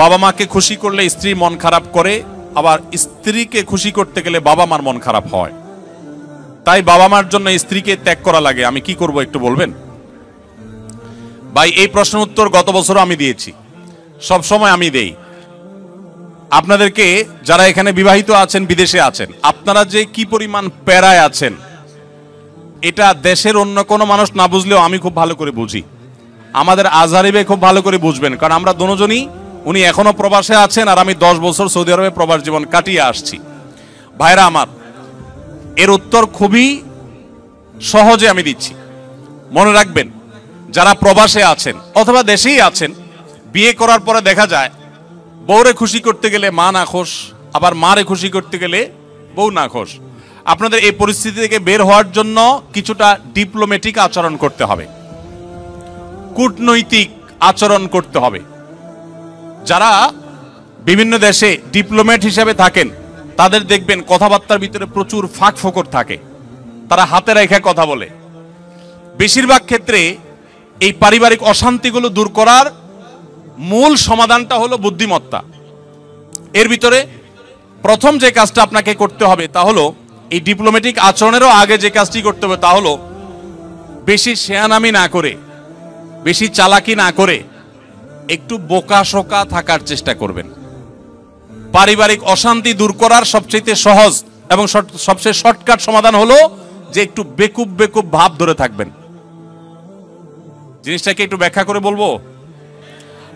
বাবা মাকে খুশি করলে স্ত্রী মন খারাপ করে, আবার স্ত্রীকে খুশি করতে গেলে বাবা মার মন খারাপ হয়। তাই বাবা মার জন্য স্ত্রীকে ত্যাগ করা লাগে। আমি কি করব একটু বলবেন? ভাই, এই প্রশ্নের উত্তর গত বছরও আমি দিয়েছি, সব সময় আমি দেই। আপনাদেরকে যারা এখানে বিবাহিত আছেন, বিদেশে আছেন, আপনারা যে কি পরিমাণ প্যারায় আছেন এটা দেশের অন্য কোনো মানুষ না বুঝলেও আমি খুব ভালো করে বুঝি। আমাদের আজহারি ভাই খুব ভালো করে বুঝবেন, কারণ আমরা দুজনই, উনি এখনো প্রবাসে আছেন আর আমি 10 বছর সৌদি আরবে প্রবাস জীবন কাটিয়ে আসছি। ভাইরা আমার, এর উত্তর খুবই সহজে আমি দিচ্ছি। মনে রাখবেন, যারা প্রবাসে আছেন অথবা দেশেই আছেন, বিয়ে করার পরে দেখা যায় বউরে খুশি করতে গেলে মা নাখোশ, আবার মারে খুশি করতে গেলে বউ নাখোশ। আপনাদের এই পরিস্থিতি থেকে বের হওয়ার জন্য কিছুটা ডিপ্লোম্যাটিক আচরণ করতে হবে, কূটনৈতিক আচরণ করতে হবে। যারা বিভিন্ন দেশে ডিপ্লোম্যাট হিসেবে থাকেন তাদের দেখবেন কথাবার্তার ভিতরে প্রচুর ফাঁক ফোকর থাকে, তারা হাতে রেখে কথা বলে। বেশিরভাগ ক্ষেত্রে এই পারিবারিক অশান্তিগুলো দূর করার মূল সমাধানটা হলো বুদ্ধিমত্তা। এর ভিতরে প্রথম যে কাজটা আপনাকে করতে হবে তা হলো, এই ডিপ্লোম্যাটিক আচরণেরও আগে যে কাজটি করতে হবে তা হলো, বেশি শেয়ানামি না করে, বেশি চালাকি না করে একটু বোকাশোকা থাকার চেষ্টা করবেন। পারিবারিক অশান্তি দূর করার সবচেয়ে সহজ এবং সবচেয়ে শর্টকাট সমাধান হলো যে একটু বেকুব বেকুব ভাব ধরে থাকবেন। জিনিসটাকে একটু ব্যাখ্যা করে বলবো।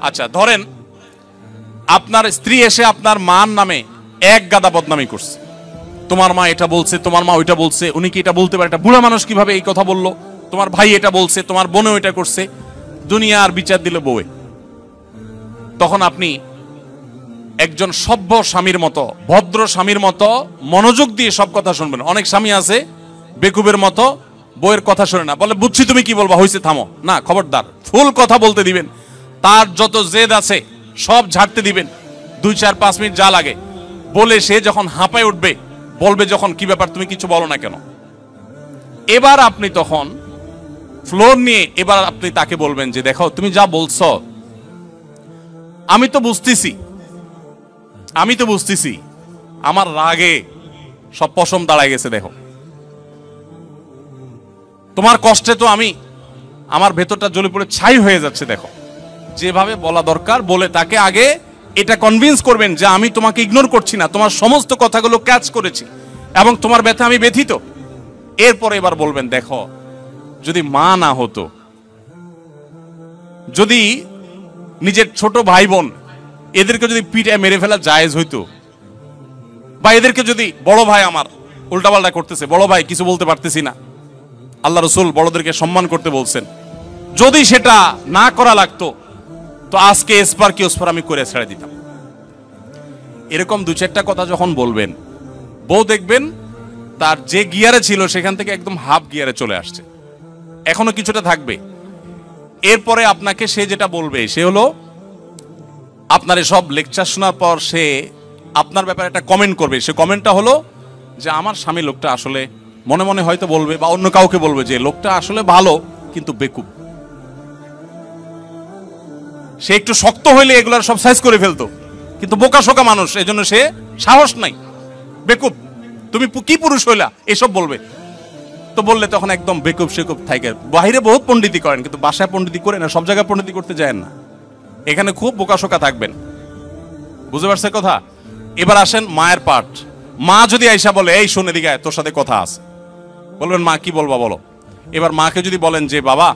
আচ্ছা, ধরেন আপনার স্ত্রী এসে আপনার মার নামে এক গাদা বদনামি করছে, তোমার মা এটা বলছে, তোমার মা ওইটা বলছে, উনি কি এটা বলতে পারে, একটা বুড়া মানুষ কিভাবে এই কথা বললো, তোমার ভাই এটা বলছে, তোমার বোনও এটা করছে, দুনিয়ার বিচার দিল বউয়ে। তখন আপনি একজন সভ্য স্বামীর মতো, ভদ্র স্বামীর মতো মনোযোগ দিয়ে সব কথা শুনবেন। অনেক স্বামী আছে বেকুবের মতো বউয়ের কথা শুনে না, বলে বুঝছি তুমি কি বলবা, হইছে থামো। না, খবরদার, ফুল কথা বলতে দিবেন। তার যত জেদ আছে সব ঝাড়তে দিবেন, 2-4-5 মিনিট যা লাগে বলে সে যখন হাঁপায় উঠবে, বলবে যখন কি ব্যাপার তুমি কিছু বলো না কেন, এবার আপনি তখন ফ্লোর নিয়ে এবার আপনি তাকে বলবেন যে দেখো তুমি যা বলছো আমি তো বুঝতেছি আমার রাগে সব পশম দাঁড়ায় গেছে, দেখো তোমার কষ্টে তো আমার ভেতরটা জ্বলে পড়ে ছাই হয়ে যাচ্ছে, দেখো। যেভাবে বলা দরকার বলে তাকে আগে এটা কনভিন্স করবেন যে আমি তোমাকে ইগনোর করছি না, তোমার সমস্ত কথাগুলো ক্যাচ করেছি এবং তোমার ব্যথা আমি ব্যথিত। এরপর এবার বলবেন দেখো যদি মা না হতো, যদি নিজের ছোট ভাই বোন এদেরকে যদি পিটায় মেরে ফেলা জায়েজ হইতো, বা এদেরকে যদি বড় ভাই আমার উল্টাপাল্টা করতেছে, বড় ভাই কিছু বলতে পারতেছি না, আল্লাহ রসুল বড়দেরকে সম্মান করতে বলছেন, যদি সেটা না করা লাগতো তো আজকে এসপার কি ওসপার আমি করে ছেড়ে দিতাম। এরকম 2-4টা কথা যখন বলবেন, বউ দেখবেন তার যে গিয়ারে ছিল সেখান থেকে একদম হাফ গিয়ারে চলে আসছে, এখনো কিছুটা থাকবে। এরপরে আপনাকে সে যেটা বলবে সে হলো, আপনার সব লেকচার শোনার পর সে আপনার ব্যাপারে একটা কমেন্ট করবে। সে কমেন্টটা হলো যে আমার স্বামী লোকটা আসলে, মনে মনে হয়তো বলবে বা অন্য কাউকে বলবে যে লোকটা আসলে ভালো কিন্তু বেকুব। সে একটু শক্ত হইলে এগুলার সব সাইজ করে ফেলতো, কিন্তু বোকা শোকা মানুষ, এজন্য সে সাহস নাই, বেকুব, তুমি কি পুরুষ হইলা, এসব বলবে। তো বললে তখন একদম বেকুব সেকুব থাকে। বাহিরে বহুত পণ্ডিতি করেন কিন্তু বাসায় পণ্ডিতি করে না, সব জায়গায় পণ্ডিতি করতে যায় না, এখানে খুব বোকা শোকা থাকবেন। বুঝতে পারছে কথা? এবার আসেন মায়ের পার্ট। মা যদি আইসা বলে এই শোন এদিকে তোর সাথে কথা আছে, বলবেন মা কি বলবা বলো। এবার মাকে যদি বলেন যে বাবা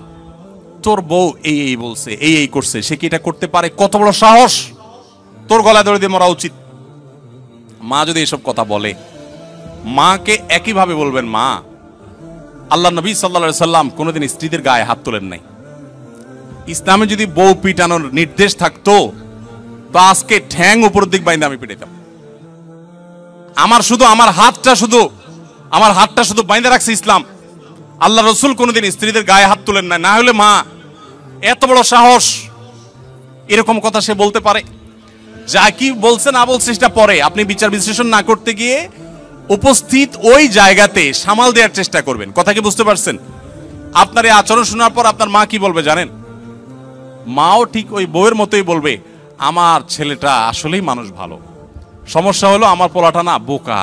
তোর বউ এই বলছে, এই করছে, সে কি এটা করতে পারে, কত বড় সাহস, তোর গলায় দড়ি দিয়ে মরা উচিত। মা যদি এসব কথা বলে, মাকে একইভাবে বলবেন মা আল্লাহ নবী সাল্লাল্লাহু আলাইহি সাল্লাম কোনোদিন স্ত্রীদের গায়ে হাত তোলেন নাই। ইসলামে যদি বউ পিটানোর নির্দেশ থাকতো তো আজকে ঠ্যাং উপর দিক বাইন্দা আমি পিটাইতাম। আমার হাতটা শুধু বাইন্দা রাখছে ইসলাম। আল্লাহ রসুল কোনোদিন স্ত্রীদের গায়ে হাত তোলেন না। না হলে মা এত বড় সাহস, এরকম কথা সে বলতে পারে? যা কি বলছে না বলছে সেটা পরে, আপনি বিচার বিশ্লেষণ না করতে গিয়ে উপস্থিত ওই জায়গাতে সামাল দেওয়ার চেষ্টা করবেন। কথা কি বুঝতে পারছেন? আপনার এই আচরণ শোনার পর আপনার মা কি বলবে জানেন? মাও ঠিক ওই বউয়ের মতোই বলবে, আমার ছেলেটা আসলেই মানুষ ভালো, সমস্যা হলো আমার পোলাটা না বোকা,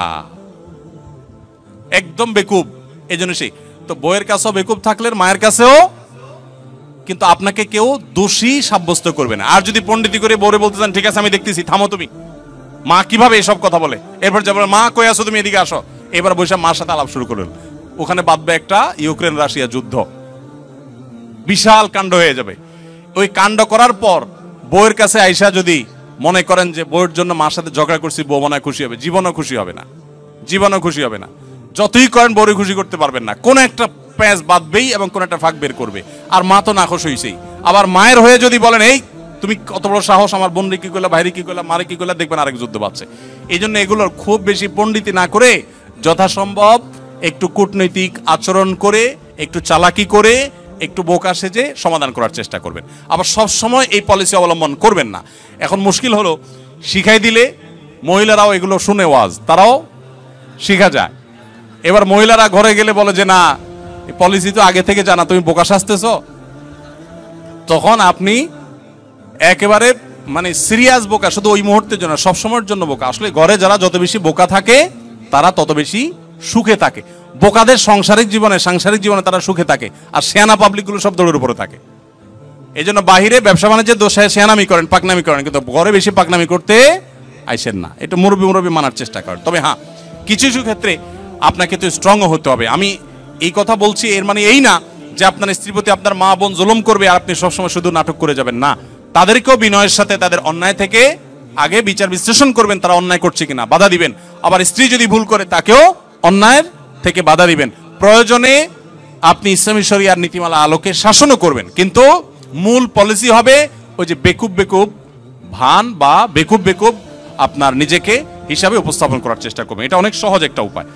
একদম বেকুব, এই জন্য সেই তো বইয়ের কাছেও বেকুব থাকলে মায়ের কাছেও, কিন্তু আপনাকে কেউ দোষী সাব্যস্ত করবে না। আর যদি পণ্ডিতি করে বউরে বলতে চান, ঠিক আছে আমি দেখতেছি, থামো তুমি, মা কিভাবে এসব কথা বলে, এরপর যাবার মা কই আসো তুমি, এদিকে আসো, এবার বসে মার সাথে আলাপ শুরু করলেন, ওখানে বাঁধবে একটা ইউক্রেন রাশিয়া যুদ্ধ, বিশাল কাণ্ড হয়ে যাবে। ওই কাণ্ড করার পর বউয়ের কাছে আইসা যদি মনে করেন যে বউয়ের জন্য মার সাথে ঝগড়া করছি, বউ মনে হয় খুশি হবে, জীবনও খুশি হবে না, জীবনও খুশি হবে না। যতই করেন বউরে খুশি করতে পারবেন না, কোন একটা প্যাঁচ বাঁধবেই এবং কোন একটা ফাঁক বের করবে। আর মা তো নাখোশ হইছেই, আবার মায়ের হয়ে যদি বলেন এই তুমি কত বড় সাহস, আমার বোনরে কি করলা, ভাইরে কি করলা, মারে কি করলা, দেখবেন আরেক যুদ্ধ বাঁচছে। এই জন্য এগুলোর খুব বেশি পণ্ডিতি না করে যথাসম্ভব একটু কূটনৈতিক আচরণ করে, একটু চালাকি করে, একটু বোকা সেজে সমাধান করার চেষ্টা করবেন। আবার সব সময় এই পলিসি অবলম্বন করবেন না। এখন মুশকিল হলো শিখাই দিলে মহিলারাও এগুলো শুনে ওয়াজ, তারাও শিখা যায়। এবার মহিলারা ঘরে গেলে বলে যে না এই পলিসি তো আগে থেকে জানা, তুমি বোকা সাজতেছ, তখন আপনি একেবারে মানে সিরিয়াস বোকা, শুধু ওই মুহূর্তের জন্য, সবসময়ের জন্য বোকা। আসলে ঘরে যারা যত বেশি বোকা থাকে তারা তত বেশি সুখে থাকে। বোকাদের সাংসারিক জীবনে তারা সুখে থাকে, আর শেয়ানা পাবলিকগুলো সব দৌড়ের উপরে থাকে। এই জন্য বাহিরে ব্যবসা বাণিজ্যের দোষায় শেয়ানামি করেন, পাকনামি করেন, কিন্তু ঘরে বেশি পাকনামি করতে আইসেন না। এটা মুরব্বী মানার চেষ্টা করেন। তবে হ্যাঁ, কিছু কিছু ক্ষেত্রে আপনাকে তো স্ট্রংও হতে হবে। আমি এই কথা বলছি এর মানে এই না যে আপনার স্ত্রীর প্রতি আপনার মা বোন জুলুম করবে আর আপনি সবসময় শুধু নাটক করে যাবেন, না। তাদেরকেও বিনয়ের সাথে তাদের অন্যায় থেকে আগে বিচার বিশ্লেষণ করবেন, তারা অন্যায় করছে কিনা, বাধা দিবেন। আবার স্ত্রী যদি ভুল করে তাকেও অন্যায়ের থেকে বাধা দিবেন। প্রয়োজনে আপনি ইসলামী শরিয়ার নীতিমালা আলোকে শাসনও করবেন, কিন্তু মূল পলিসি হবে ওই যে বেকুব ভান বা বেকুব আপনার নিজেকে হিসাবে উপস্থাপন করার চেষ্টা করবেন। এটা অনেক সহজ একটা উপায়।